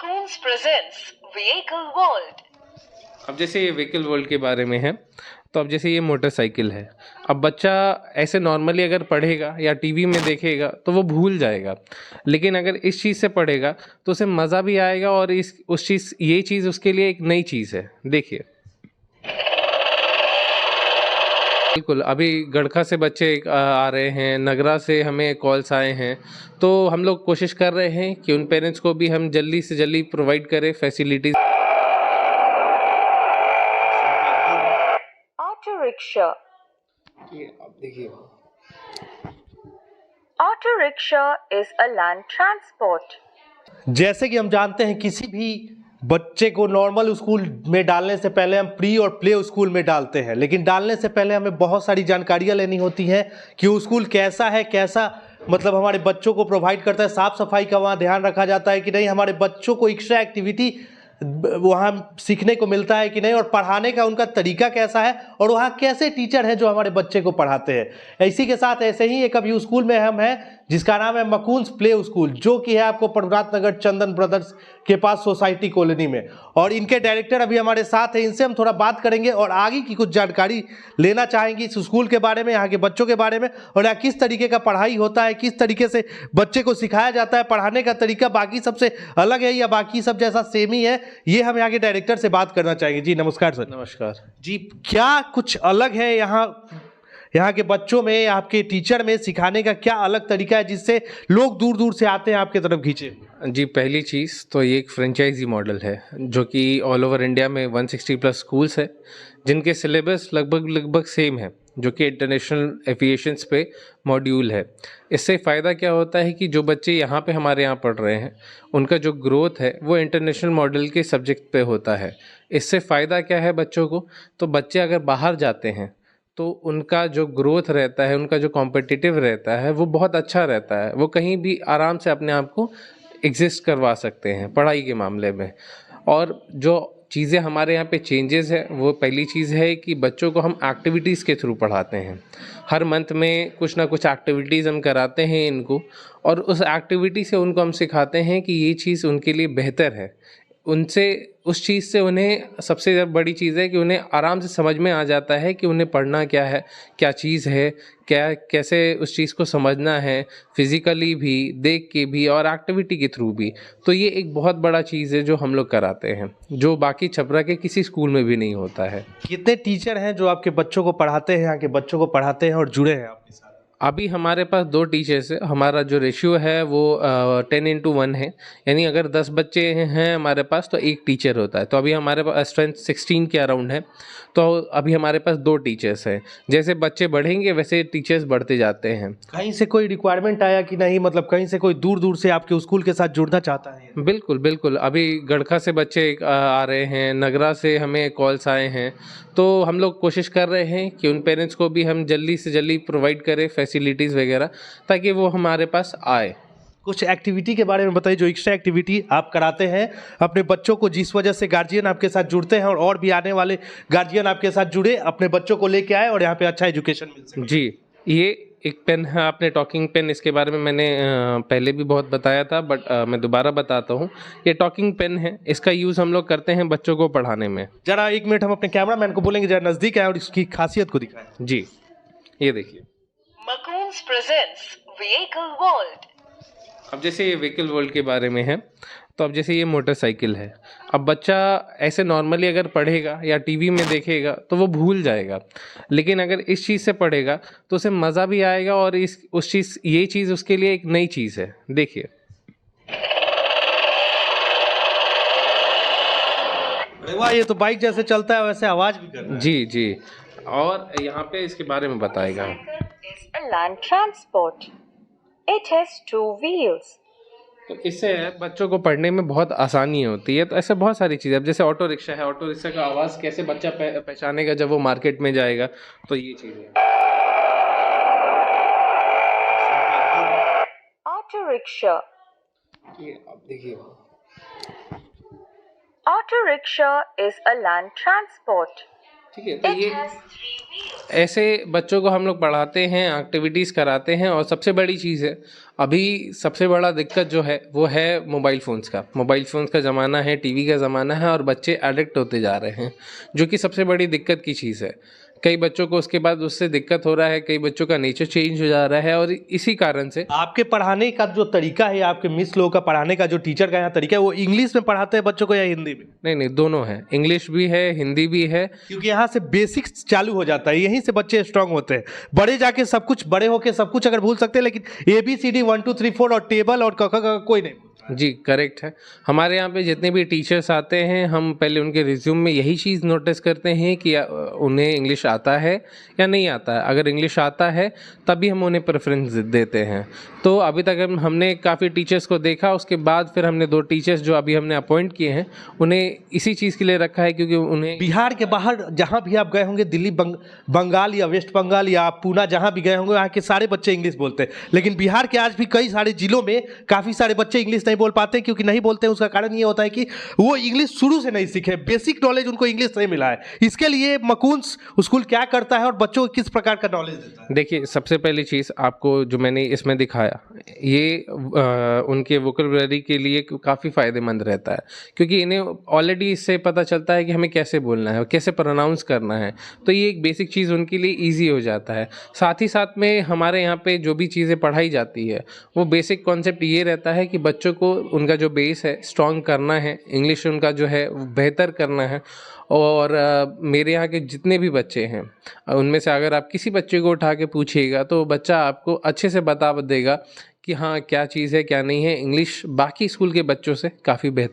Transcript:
Macoons presents Vehicle World। अब जैसे ये व्हीकल वर्ल्ड के बारे में है, तो अब जैसे ये मोटरसाइकिल है। अब बच्चा ऐसे नॉर्मली अगर पढ़ेगा या टीवी में देखेगा तो वो भूल जाएगा, लेकिन अगर इस चीज़ से पढ़ेगा तो उसे मज़ा भी आएगा और ये चीज़ उसके लिए एक नई चीज़ है। देखिए, बिल्कुल अभी गड़खा से बच्चे आ रहे हैं, नगरा से हमें कॉल्स आए हैं, तो हम लोग कोशिश कर रहे हैं कि उन पेरेंट्स को भी हम जल्दी से जल्दी प्रोवाइड करें फैसिलिटीज़। Auto rickshaw। अब देखिए, Auto rickshaw is a land transport। जैसे कि हम जानते हैं किसी भी बच्चे को नॉर्मल स्कूल में डालने से पहले हम प्री और प्ले स्कूल में डालते हैं, लेकिन डालने से पहले हमें बहुत सारी जानकारियां लेनी होती हैं कि वो स्कूल कैसा है, कैसा मतलब हमारे बच्चों को प्रोवाइड करता है, साफ सफाई का वहाँ ध्यान रखा जाता है कि नहीं, हमारे बच्चों को एक्स्ट्रा एक्टिविटी वहाँ सीखने को मिलता है कि नहीं, और पढ़ाने का उनका तरीका कैसा है, और वहाँ कैसे टीचर हैं जो हमारे बच्चे को पढ़ाते हैं। इसी के साथ ऐसे ही एक अभी स्कूल में हम हैं जिसका नाम है मकून्स प्ले स्कूल, जो कि है आपको प्रभुनाथ नगर चंदन ब्रदर्स के पास सोसाइटी कॉलोनी में, और इनके डायरेक्टर अभी हमारे साथ हैं। इनसे हम थोड़ा बात करेंगे और आगे की कुछ जानकारी लेना चाहेंगे इस स्कूल के बारे में, यहाँ के बच्चों के बारे में, और यहाँ किस तरीके का पढ़ाई होता है, किस तरीके से बच्चे को सिखाया जाता है, पढ़ाने का तरीका बाकी सबसे अलग है या बाकी सब जैसा सेम ही है, ये हम यहाँ के डायरेक्टर से बात करना चाहेंगे। जी नमस्कार सर। नमस्कार जी, क्या कुछ अलग है यहाँ के बच्चों में, आपके टीचर में सिखाने का क्या अलग तरीका है जिससे लोग दूर दूर से आते हैं आपके तरफ खींचे? जी, पहली चीज़ तो ये एक फ्रेंचाइजी मॉडल है जो कि ऑल ओवर इंडिया में 160 प्लस स्कूल्स है जिनके सिलेबस लगभग सेम है, जो कि इंटरनेशनल एफिलिएशंस पे मॉड्यूल है। इससे फ़ायदा क्या होता है कि जो बच्चे यहाँ पे हमारे यहाँ पढ़ रहे हैं उनका जो ग्रोथ है वो इंटरनेशनल मॉडल के सब्जेक्ट पे होता है। इससे फ़ायदा क्या है बच्चों को, तो बच्चे अगर बाहर जाते हैं तो उनका जो ग्रोथ रहता है, उनका जो कॉम्पिटिटिव रहता है वो बहुत अच्छा रहता है। वो कहीं भी आराम से अपने आप को एग्जिस्ट करवा सकते हैं पढ़ाई के मामले में। और जो चीज़ें हमारे यहाँ पे चेंजेस है, वो पहली चीज़ है कि बच्चों को हम एक्टिविटीज़ के थ्रू पढ़ाते हैं। हर मंथ में कुछ ना कुछ एक्टिविटीज़ हम कराते हैं इनको, और उस एक्टिविटी से उनको हम सिखाते हैं कि ये चीज़ उनके लिए बेहतर है। उनसे उस चीज़ से उन्हें सबसे बड़ी चीज़ है कि उन्हें आराम से समझ में आ जाता है कि उन्हें पढ़ना क्या है, क्या चीज़ है, क्या कैसे उस चीज़ को समझना है, फिज़िकली भी, देख के भी और एक्टिविटी के थ्रू भी। तो ये एक बहुत बड़ा चीज़ है जो हम लोग कराते हैं, जो बाकी छपरा के किसी स्कूल में भी नहीं होता है। कितने टीचर हैं जो आपके बच्चों को पढ़ाते हैं, यहाँ के बच्चों को पढ़ाते हैं और जुड़े हैं आपके साथ? अभी हमारे पास 2 टीचर्स है। हमारा जो रेशियो है वो 10:1 है, यानी अगर 10 बच्चे हैं हमारे पास तो 1 टीचर होता है। तो अभी हमारे पास स्ट्रेंथ 16 के अराउंड है, तो अभी हमारे पास 2 टीचर्स हैं। जैसे बच्चे बढ़ेंगे वैसे टीचर्स बढ़ते जाते हैं। कहीं से कोई रिक्वायरमेंट आया कि नहीं, मतलब कहीं से कोई दूर दूर से आपके स्कूल के साथ जुड़ना चाहता है? बिल्कुल बिल्कुल अभी गड़खा से बच्चे आ रहे हैं, नगरा से हमें कॉल्स आए हैं, तो हम लोग कोशिश कर रहे हैं कि उन पेरेंट्स को भी हम जल्दी से जल्दी प्रोवाइड करें फैसिलिटीज़ वगैरह, ताकि वो हमारे पास आए। कुछ एक्टिविटी के बारे में बताइए जो एक्स्ट्रा एक्टिविटी आप कराते हैं अपने बच्चों को, जिस वजह से गार्जियन आपके साथ जुड़ते हैं और भी आने वाले गार्जियन आपके साथ जुड़े, अपने बच्चों को लेके आए और यहाँ पे अच्छा एजुकेशन मिल सके। जी, ये एक पेन है, आपने टॉकिंग पेन, इसके बारे में मैंने पहले भी बहुत बताया था, बट मैं दोबारा बताता हूँ। ये टॉकिंग पेन है, इसका यूज़ हम लोग करते हैं बच्चों को पढ़ाने में। जरा 1 मिनट हम अपने कैमरामैन को बोलेंगे जरा नज़दीक आए और इसकी खासियत को दिखाएं। जी, ये देखिए। Macoons presents Vehicle World। अब जैसे ये व्हीकल वर्ल्ड के बारे में है, तो अब जैसे ये मोटरसाइकिल है। अब बच्चा ऐसे नॉर्मली अगर पढ़ेगा या टीवी में देखेगा तो वो भूल जाएगा, लेकिन अगर इस चीज़ से पढ़ेगा तो उसे मज़ा भी आएगा और ये चीज़ उसके लिए एक नई चीज़ है। देखिए, अरे वाह, ये तो बाइक जैसे चलता है वैसे आवाज़ भी कर रहा है। जी जी, और यहाँ पे इसके बारे में बताएगा। Motorcycle is a land transport। It has 2 wheels। तो इससे बच्चों को पढ़ने में बहुत आसानी होती है। तो ऐसे बहुत सारी चीज़ें, अब जैसे ऑटो रिक्शा है, ऑटो रिक्शा का आवाज़ कैसे बच्चा पहचानेगा जब वो मार्केट में जाएगा, तो ये चीज़ें। Auto rickshaw। ये अब देखिए, Auto rickshaw is a land transport। ठीक है, तो It ये has 3 wheels. ऐसे बच्चों को हम लोग पढ़ाते हैं, एक्टिविटीज़ कराते हैं। और सबसे बड़ी चीज़ है, अभी सबसे बड़ा दिक्कत जो है वो है मोबाइल फ़ोन्स का। मोबाइल फ़ोन्स का ज़माना है, टीवी का ज़माना है, और बच्चे एडिक्ट होते जा रहे हैं, जो कि सबसे बड़ी दिक्कत की चीज़ है। कई बच्चों को उसके बाद उससे दिक्कत हो रहा है, कई बच्चों का नेचर चेंज हो जा रहा है, और इसी कारण से आपके पढ़ाने का जो तरीका है, आपके मिस लोगों का पढ़ाने का जो टीचर का यहाँ तरीका है, वो इंग्लिश में पढ़ाते हैं बच्चों को या हिंदी में? नहीं नहीं, दोनों है, इंग्लिश भी है, हिंदी भी है। क्योंकि यहाँ से बेसिक्स चालू हो जाता है, यहीं से बच्चे स्ट्रांग होते हैं। बड़े जाके सब कुछ, बड़े होके सब कुछ अगर भूल सकते हैं, लेकिन ABCD 1 2 3 4 और टेबल और क ख ग कोई नहीं। जी करेक्ट है। हमारे यहाँ पे जितने भी टीचर्स आते हैं, हम पहले उनके रिज्यूम में यही चीज़ नोटिस करते हैं कि उन्हें इंग्लिश आता है या नहीं आता है। अगर इंग्लिश आता है तभी हम उन्हें प्रेफरेंस देते हैं। तो अभी तक हमने काफ़ी टीचर्स को देखा, उसके बाद फिर हमने 2 टीचर्स जो अभी हमने अपॉइंट किए हैं, उन्हें इसी चीज़ के लिए रखा है, क्योंकि उन्हें बिहार के बाहर जहाँ भी आप गए होंगे, दिल्ली, बंगाल या वेस्ट बंगाल या पूना, जहाँ भी गए होंगे, वहाँ के सारे बच्चे इंग्लिश बोलते हैं। लेकिन बिहार के आज भी कई सारे जिलों में काफ़ी सारे बच्चे इंग्लिश नहीं बोल पाते। क्योंकि नहीं बोलते हैं, उसका कारण ये होता है कि वो इंग्लिश शुरू से नहीं सीखे, बेसिक नॉलेज उनको इंग्लिश नहीं मिला है। इसके लिए मकून्स स्कूल क्या करता है और बच्चों को किस प्रकार का नॉलेज देता है? देखिए, सबसे पहली चीज़ आपको जो मैंने इसमें दिखाया, ये उनके वोकैबुलरी के लिए काफ़ी फ़ायदेमंद रहता है, क्योंकि इन्हें ऑलरेडी इससे पता चलता है कि हमें कैसे बोलना है, कैसे प्रोनाउंस करना है। तो ये एक बेसिक चीज़ उनके लिए ईजी हो जाता है। साथ ही साथ में हमारे यहाँ पे जो भी चीज़ें पढ़ाई जाती है, वो बेसिक कॉन्सेप्ट ये रहता है कि बच्चों को उनका जो बेस है स्ट्रॉन्ग करना है, इंग्लिश उनका जो है वो बेहतर करना है। और मेरे यहाँ के जितने भी बच्चे हैं, उनमें से अगर आप किसी बच्चे को उठा के पूछिएगा तो बच्चा आपको अच्छे से बता देगा कि हाँ क्या चीज़ है क्या नहीं है। इंग्लिश बाकी स्कूल के बच्चों से काफ़ी बेहतर